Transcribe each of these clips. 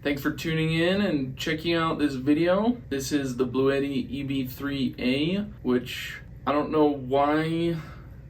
Thanks for tuning in and checking out this video. This is the Bluetti EB3A, which I don't know why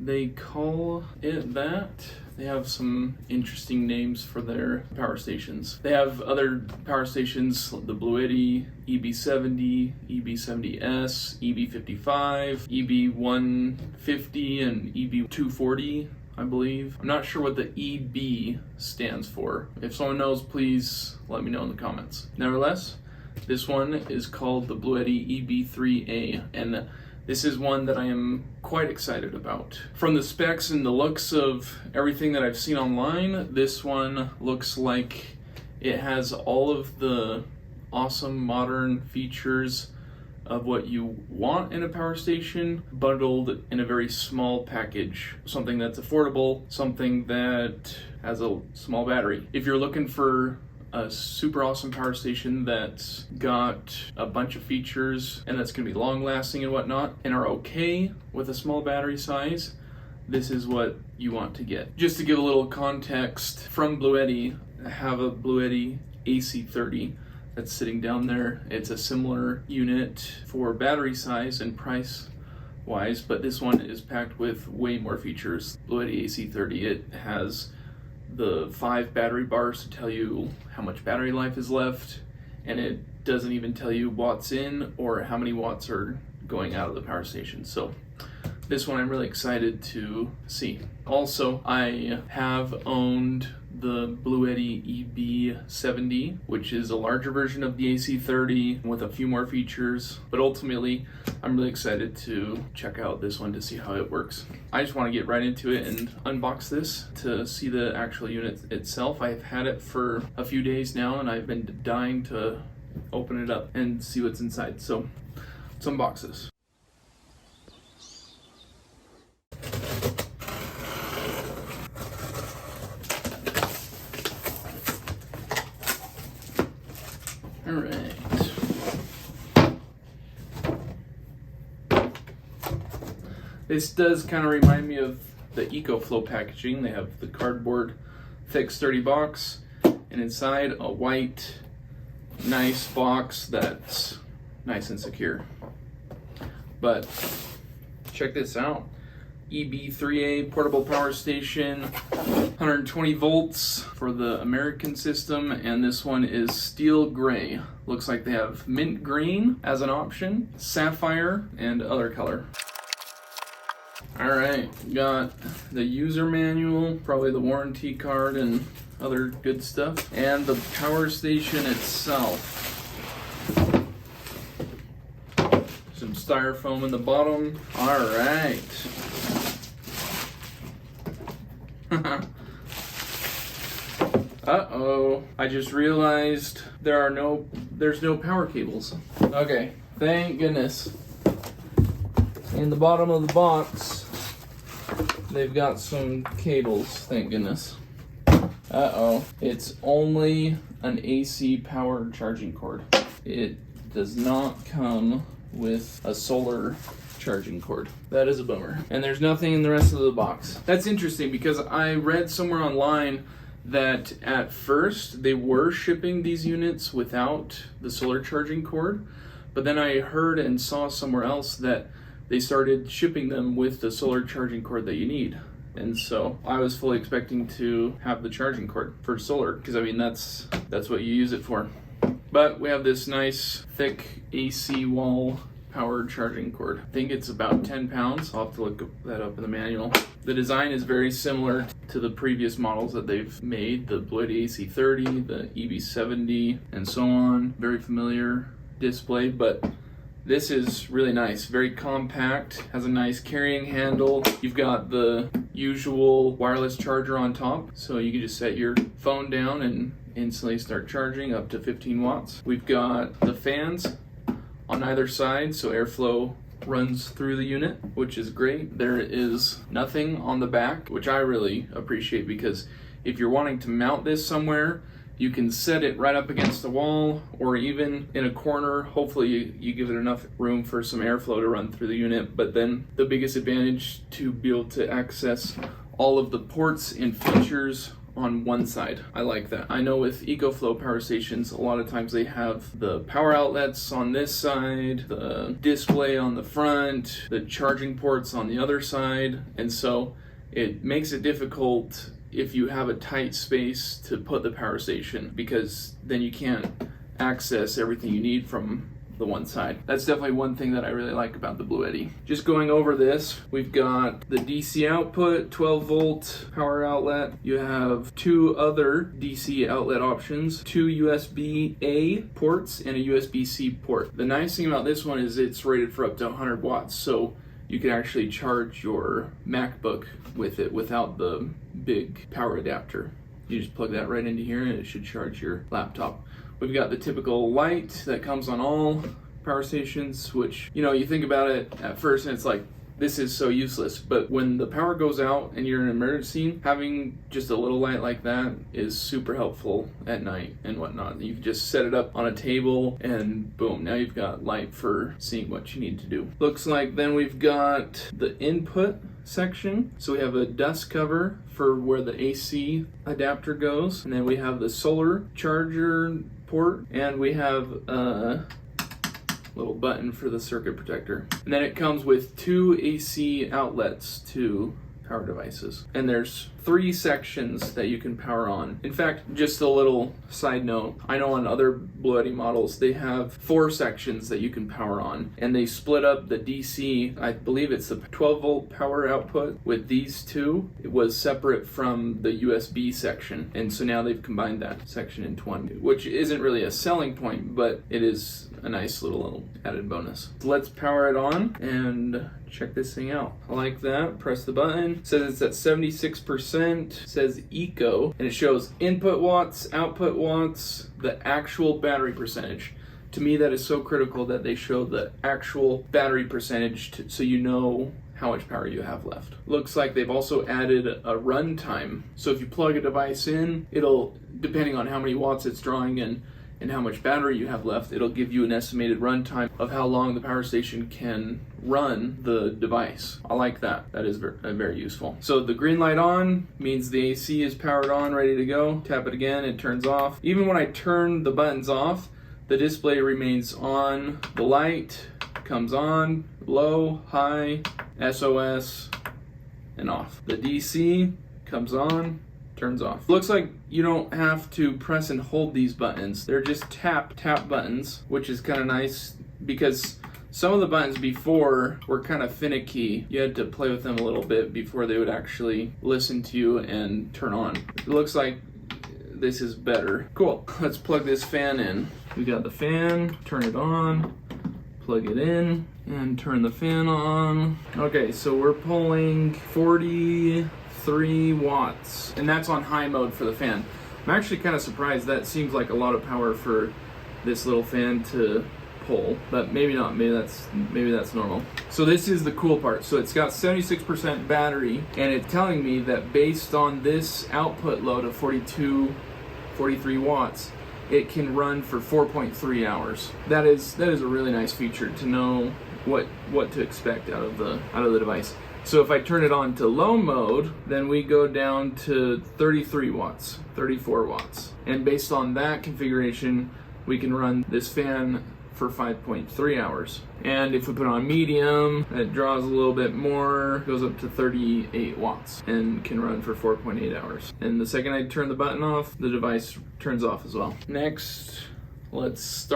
they call it that. They have some interesting names for their power stations. They have other power stations, the Bluetti EB70, EB70S, EB55, EB150, and EB240. I believe. I'm not sure what the EB stands for. If someone knows, please let me know in the comments. Nevertheless, this one is called the Bluetti EB3A, and this is one that I am quite excited about. From the specs and the looks of everything that I've seen online, this one looks like it has all of the awesome modern features of what you want in a power station, bundled in a very small package. Something that's affordable, something that has a small battery. If you're looking for a super awesome power station that's got a bunch of features and that's gonna be long lasting and whatnot, and are okay with a small battery size, this is what you want to get. Just to give a little context, from Bluetti, I have a Bluetti AC30 that's sitting down there. It's a similar unit for battery size and price wise, but this one is packed with way more features. Bluetti AC30, it has the 5 battery bars to tell you how much battery life is left, and it doesn't even tell you watts in or how many watts are going out of the power station. So this one I'm really excited to see. Also, I have owned the Bluetti EB70, which is a larger version of the AC30 with a few more features, but ultimately I'm really excited to check out this one to see how it works. I just want to get right into it and unbox this to see the actual unit itself. I've had it for a few days now and I've been dying to open it up and see what's inside. So let's unbox this. All right. This does kind of remind me of the EcoFlow packaging. They have the cardboard thick sturdy box, and inside a white nice box that's nice and secure. But check this out. EB3A portable power station, 120 volts for the American system, and this one is steel gray. Looks like they have mint green as an option, sapphire, and other color. Alright, got the user manual, probably the warranty card and other good stuff, and the power station itself. Some styrofoam in the bottom. Alright. Uh-oh, I just realized there's no power cables. Okay, thank goodness. In the bottom of the box, they've got some cables, thank goodness. Uh-oh, it's only an AC power charging cord. It does not come with a solar charging cord. That is a bummer. And there's nothing in the rest of the box. That's interesting because I read somewhere online that at first they were shipping these units without the solar charging cord, but then I heard and saw somewhere else that they started shipping them with the solar charging cord that you need. And so I was fully expecting to have the charging cord for solar, because I mean that's what you use it for. But we have this nice thick AC wall power charging cord. I think it's about 10 pounds. I'll have to look that up in the manual. The design is very similar to the previous models that they've made, the Bluetti AC30, the EB70, and so on. Very familiar display, but this is really nice. Very compact, has a nice carrying handle. You've got the usual wireless charger on top, so you can just set your phone down and instantly start charging up to 15 watts. We've got the fans on either side, so airflow runs through the unit, which is great. There is nothing on the back, which I really appreciate, because if you're wanting to mount this somewhere, you can set it right up against the wall or even in a corner. Hopefully you give it enough room for some airflow to run through the unit. But then the biggest advantage to be able to access all of the ports and features on one side. I like that. I know with EcoFlow power stations, a lot of times they have the power outlets on this side, the display on the front, the charging ports on the other side, and so it makes it difficult if you have a tight space to put the power station, because then you can't access everything you need from the one side. That's definitely one thing that I really like about the Bluetti. Just going over this, we've got the DC output, 12 volt power outlet. You have two other DC outlet options, two USB-A ports and a USB-C port. The nice thing about this one is it's rated for up to 100 watts, so you can actually charge your MacBook with it without the big power adapter. You just plug that right into here and it should charge your laptop. We've got the typical light that comes on all power stations, which, you know, you think about it at first and it's like, this is so useless. But when the power goes out and you're in an emergency, having just a little light like that is super helpful at night and whatnot. You can just set it up on a table and boom, now you've got light for seeing what you need to do. Looks like then we've got the input section. So we have a dust cover for where the AC adapter goes, and then we have the solar charger port, and we have a little button for the circuit protector. And then it comes with two AC outlets to power devices. And there's 3 sections that you can power on. In fact, just a little side note, I know on other Bluetti models, they have 4 sections that you can power on. And they split up the DC, I believe it's the 12 volt power output with these two. It was separate from the USB section. And so now they've combined that section into one, which isn't really a selling point, but it is a nice little added bonus. So let's power it on and check this thing out. I like that. Press the button. It says it's at 76%. It says eco, and it shows input watts, output watts, the actual battery percentage. To me, that is so critical that they show the actual battery percentage so you know how much power you have left. Looks like they've also added a run time. So if you plug a device in, it'll, depending on how many watts it's drawing and how much battery you have left, it'll give you an estimated runtime of how long the power station can run the device. I like that. That is very useful. So the green light on means the AC is powered on, ready to go. Tap it again, it turns off. Even when I turn the buttons off, the display remains on. The light comes on, low, high, SOS, and off. The DC comes on, turns off. Looks like you don't have to press and hold these buttons. They're just tap buttons, which is kind of nice because some of the buttons before were kind of finicky. You had to play with them a little bit before they would actually listen to you and turn on. It looks like this is better. Cool. Let's plug this fan in. We got the fan, turn it on, plug it in, and turn the fan on. Okay, so we're pulling 43 watts, and that's on high mode for the fan. I'm actually kind of surprised. That seems like a lot of power for this little fan to pull, but maybe not. Maybe that's normal. So this is the cool part. So it's got 76% battery, and it's telling me that based on this output load of 43 watts, it can run for 4.3 hours. That is a really nice feature to know what to expect out of the device. So if I turn it on to low mode, then we go down to 33 watts, 34 watts. And based on that configuration, we can run this fan for 5.3 hours. And if we put on medium, it draws a little bit more, goes up to 38 watts and can run for 4.8 hours. And the second I turn the button off, the device turns off as well. Next, let's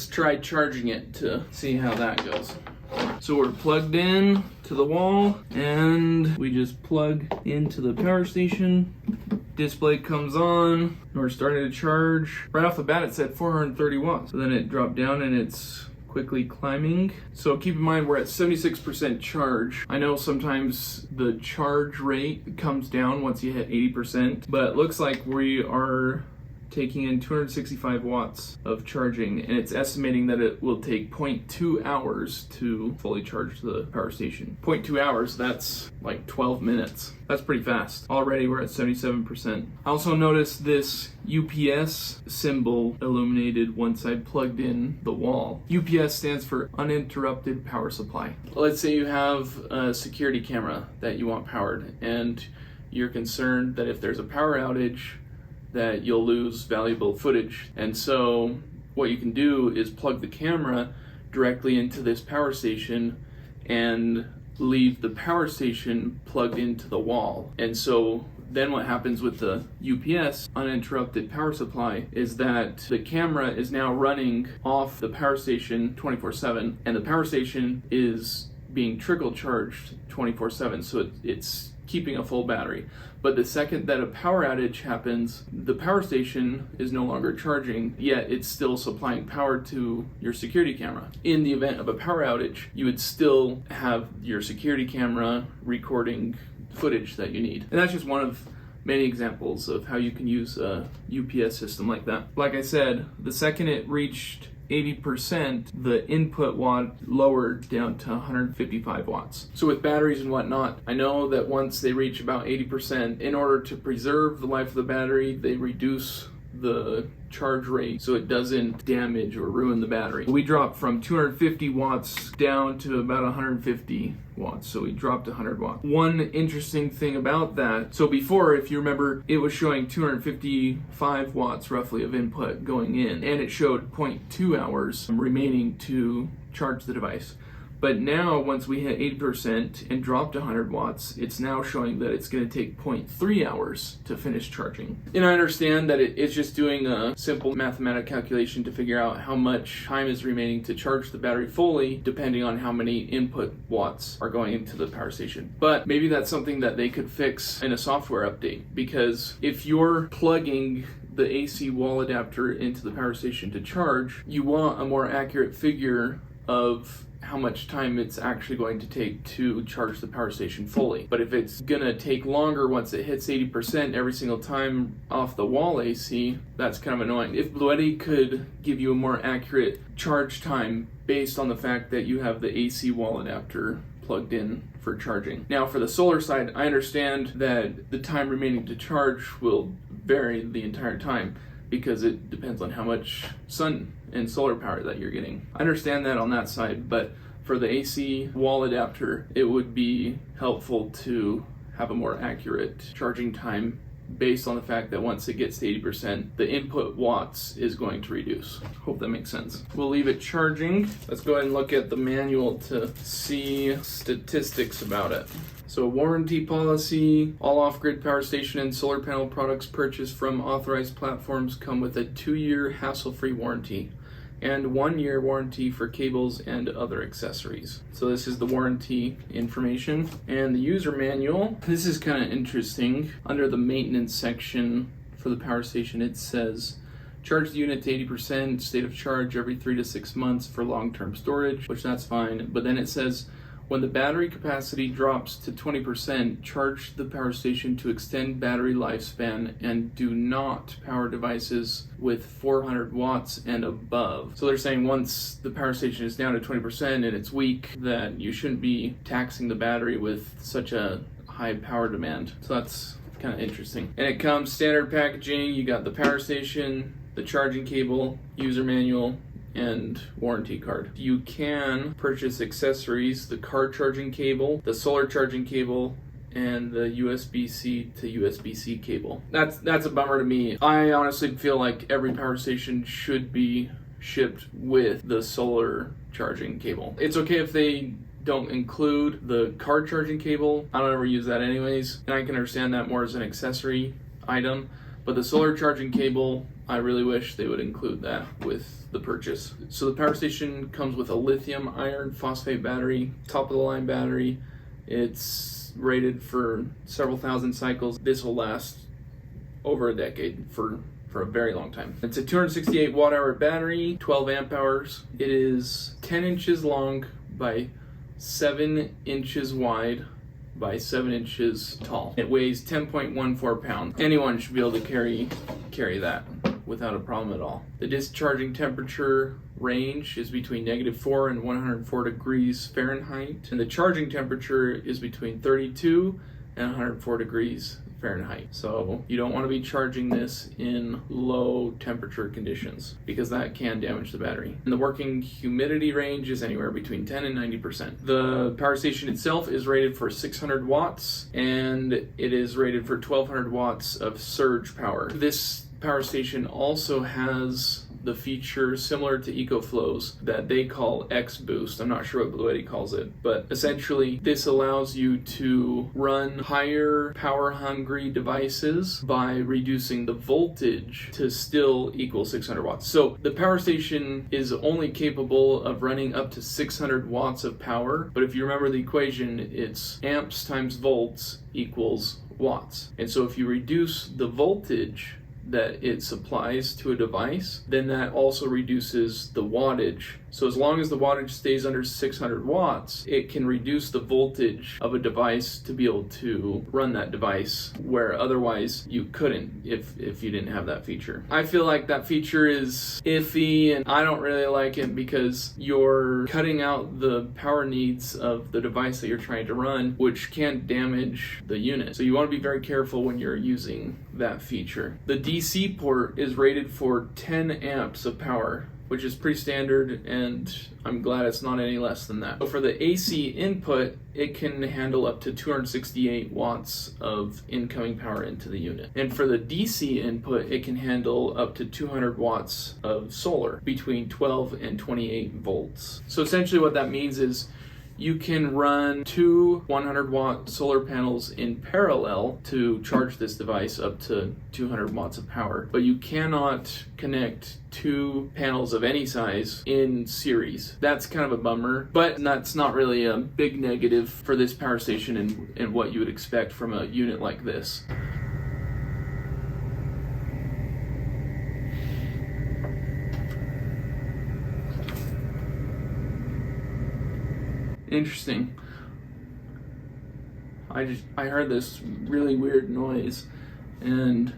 try charging it to see how that goes. So we're plugged in to the wall and we just plug into the power station. Display comes on and we're starting to charge. Right off the bat it said 430 watts. So then it dropped down and it's quickly climbing. So keep in mind we're at 76% charge. I know sometimes the charge rate comes down once you hit 80%, but it looks like we are taking in 265 watts of charging, and it's estimating that it will take 0.2 hours to fully charge the power station. 0.2 hours, that's like 12 minutes. That's pretty fast. Already we're at 77%. I also noticed this UPS symbol illuminated once I plugged in the wall. UPS stands for uninterrupted power supply. Let's say you have a security camera that you want powered, and you're concerned that if there's a power outage that you'll lose valuable footage. And so what you can do is plug the camera directly into this power station and leave the power station plugged into the wall. And so then what happens with the UPS, uninterrupted power supply, is that the camera is now running off the power station 24/7, and the power station is being trickle charged 24/7, so it's keeping a full battery. But the second that a power outage happens, the power station is no longer charging, yet it's still supplying power to your security camera. In the event of a power outage, you would still have your security camera recording footage that you need. And that's just one of many examples of how you can use a UPS system like that. Like I said, the second it reached 80%, the input watt lowered down to 155 watts. So with batteries and whatnot, I know that once they reach about 80%, in order to preserve the life of the battery, they reduce the charge rate so it doesn't damage or ruin the battery. We dropped from 250 watts down to about 150 watts, so we dropped 100 watts. One interesting thing about that, so before, if you remember, it was showing 255 watts roughly of input going in, and it showed 0.2 hours remaining to charge the device. But now, once we hit 80% and dropped 100 watts, it's now showing that it's going to take 0.3 hours to finish charging. And I understand that it's just doing a simple mathematical calculation to figure out how much time is remaining to charge the battery fully, depending on how many input watts are going into the power station. But maybe that's something that they could fix in a software update, because if you're plugging the AC wall adapter into the power station to charge, you want a more accurate figure of how much time it's actually going to take to charge the power station fully. But if it's gonna take longer once it hits 80% every single time off the wall AC, that's kind of annoying. If Bluetti could give you a more accurate charge time based on the fact that you have the AC wall adapter plugged in for charging. Now for the solar side, I understand that the time remaining to charge will vary the entire time, because it depends on how much sun and solar power that you're getting. I understand that on that side, but for the AC wall adapter, it would be helpful to have a more accurate charging time based on the fact that once it gets to 80%, the input watts is going to reduce. Hope that makes sense. We'll leave it charging. Let's go ahead and look at the manual to see statistics about it. So warranty policy, all off-grid power station and solar panel products purchased from authorized platforms come with a 2-year hassle-free warranty and 1-year warranty for cables and other accessories. So this is the warranty information. And the user manual, this is kind of interesting. Under the maintenance section for the power station, it says, charge the unit to 80% state of charge every 3 to 6 months for long-term storage, which that's fine. But then it says, when the battery capacity drops to 20%, charge the power station to extend battery lifespan and do not power devices with 400 watts and above. So they're saying once the power station is down to 20% and it's weak, that you shouldn't be taxing the battery with such a high power demand. So that's kind of interesting. And it comes standard packaging. You got the power station, the charging cable, user manual, and warranty card. You can purchase accessories, the car charging cable, the solar charging cable, and the USB-C to USB-C cable. That's a bummer to me. I honestly feel like every power station should be shipped with the solar charging cable. It's okay if they don't include the car charging cable. I don't ever use that anyways, and I can understand that more as an accessory item. But the solar charging cable, I really wish they would include that with the purchase. So the power station comes with a lithium iron phosphate battery, top of the line battery. It's rated for several thousand cycles. This will last over a decade for a very long time. It's a 268 watt hour battery, 12 amp hours. It is 10 inches long by 7 inches wide by 7 inches tall. It weighs 10.14 pounds. Anyone should be able to carry that without a problem at all. The discharging temperature range is between -4 and 104 degrees Fahrenheit, and the charging temperature is between 32 and 104 degrees Fahrenheit. So you don't want to be charging this in low temperature conditions because that can damage the battery. And the working humidity range is anywhere between 10 and 90%. The power station itself is rated for 600 watts and it is rated for 1200 watts of surge power. This power station also has the feature similar to EcoFlow's that they call X Boost. I'm not sure what Bluetti calls it, but essentially this allows you to run higher power hungry devices by reducing the voltage to still equal 600 watts. So the power station is only capable of running up to 600 watts of power, but if you remember the equation, it's amps times volts equals watts. And so if you reduce the voltage that it supplies to a device, then that also reduces the wattage. So as long as the wattage stays under 600 watts, it can reduce the voltage of a device to be able to run that device where otherwise you couldn't if you didn't have that feature. I feel like that feature is iffy and I don't really like it because you're cutting out the power needs of the device that you're trying to run, which can damage the unit. So you want to be very careful when you're using that feature. The DC port is rated for 10 amps of power, which is pretty standard, and I'm glad it's not any less than that. So for the AC input, it can handle up to 268 watts of incoming power into the unit. And for the DC input, it can handle up to 200 watts of solar, between 12 and 28 volts. So essentially what that means is you can run two 100-watt solar panels in parallel to charge this device up to 200 watts of power, but you cannot connect two panels of any size in series. That's kind of a bummer, but that's not really a big negative for this power station and what you would expect from a unit like this. Interesting. I heard this really weird noise and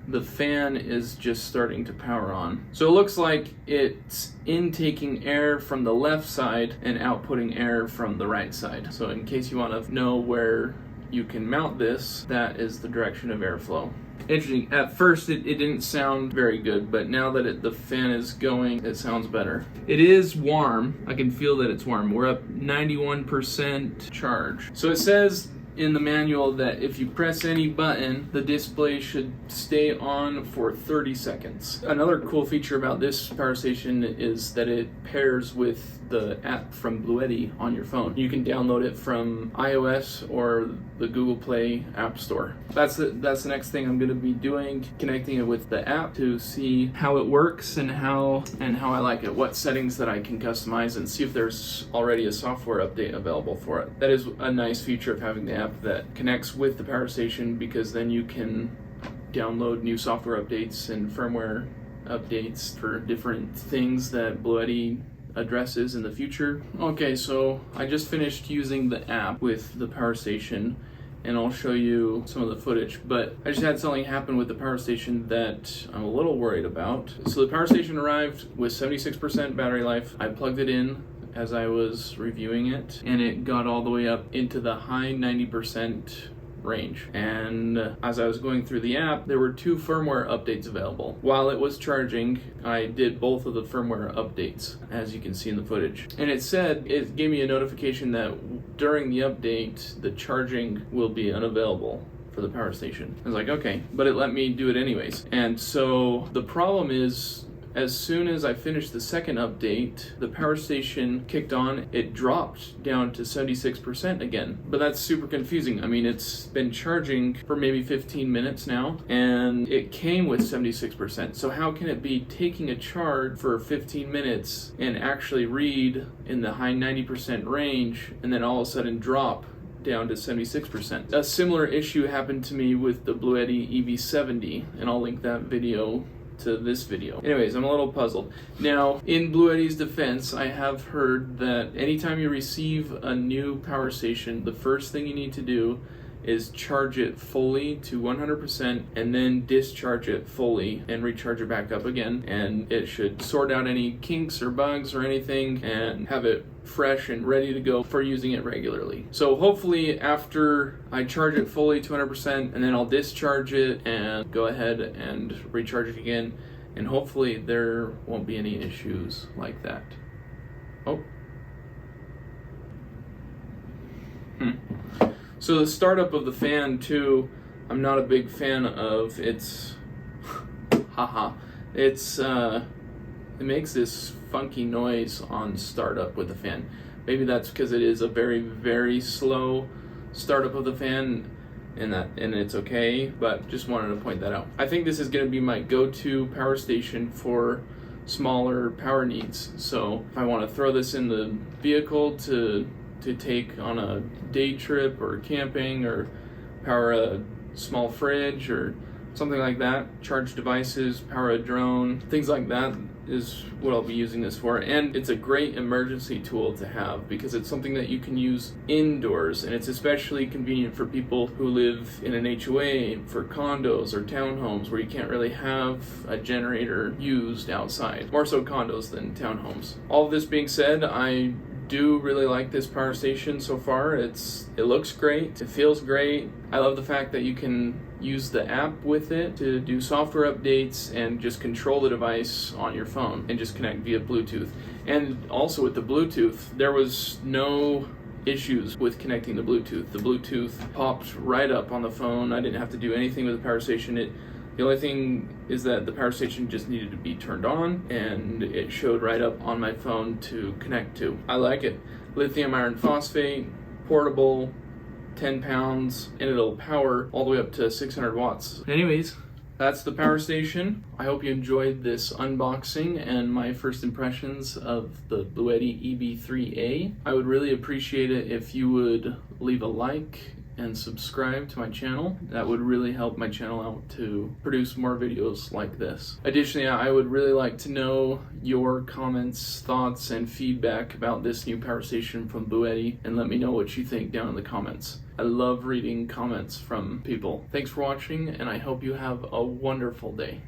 the fan is just starting to power on. So it looks like it's intaking air from the left side and outputting air from the right side. So in case you want to know where you can mount this, that is the direction of airflow. Interesting. At first it didn't sound very good, but now that the fan is going, it sounds better. It is warm. I can feel that it's warm. We're up 91% charge. So it says in the manual that if you press any button, the display should stay on for 30 seconds. Another cool feature about this power station is that it pairs with the app from Bluetti on your phone. You can download it from iOS or the Google Play App Store. That's the next thing I'm going to be doing, connecting it with the app to see how it works and how I like it, what settings that I can customize, and see if there's already a software update available for it. That is a nice feature of having the app that connects with the power station, because then you can download new software updates and firmware updates for different things that Bluetti addresses in the future. Okay, so I just finished using the app with the power station and I'll show you some of the footage, but I just had something happen with the power station that I'm a little worried about. So the power station arrived with 76% battery life. I plugged it in as I was reviewing it and it got all the way up into the high 90% range. And as I was going through the app, there were two firmware updates available. While it was charging, I did both of the firmware updates, as you can see in the footage. And it gave me a notification that during the update, the charging will be unavailable for the power station. I was like, okay, but it let me do it anyways. And so the problem is, as soon as I finished the second update, the power station kicked on, it dropped down to 76% again. But that's super confusing. I mean, it's been charging for maybe 15 minutes now, and it came with 76%. So how can it be taking a charge for 15 minutes and actually read in the high 90% range, and then all of a sudden drop down to 76%? A similar issue happened to me with the Bluetti EB3A, and I'll link that video to this video. Anyways, I'm a little puzzled. Now, in Bluetti's defense, I have heard that anytime you receive a new power station, the first thing you need to do is charge it fully to 100% and then discharge it fully and recharge it back up again, and it should sort out any kinks or bugs or anything and have it fresh and ready to go for using it regularly. So hopefully after I charge it fully to 100% and then I'll discharge it and go ahead and recharge it again, and hopefully there won't be any issues like that. Oh. So the startup of the fan too, I'm not a big fan of. It's it makes this funky noise on startup with the fan. Maybe that's because it is a very, very slow startup of the fan, and it's okay, but just wanted to point that out. I think this is going to be my go-to power station for smaller power needs. So if I want to throw this in the vehicle to take on a day trip or camping, or power a small fridge or something like that, charge devices, power a drone, things like that is what I'll be using this for. And it's a great emergency tool to have because it's something that you can use indoors, and it's especially convenient for people who live in an HOA, for condos or townhomes where you can't really have a generator used outside. More so condos than townhomes. All of this being said, I do really like this power station so far. It looks great, it feels great. I love the fact that you can use the app with it to do software updates and just control the device on your phone and just connect via Bluetooth. And also with the Bluetooth, there was no issues with connecting the Bluetooth. The Bluetooth popped right up on the phone. I didn't have to do anything with the power station. The only thing is that the power station just needed to be turned on, and it showed right up on my phone to connect to. I like it. Lithium iron phosphate, portable, 10 pounds, and it'll power all the way up to 600 watts. Anyways, that's the power station. I hope you enjoyed this unboxing and my first impressions of the Bluetti EB3A. I would really appreciate it if you would leave a like and subscribe to my channel. That would really help my channel out to produce more videos like this. Additionally, I would really like to know your comments, thoughts, and feedback about this new power station from Bluetti, and let me know what you think down in the comments. I love reading comments from people. Thanks for watching, and I hope you have a wonderful day.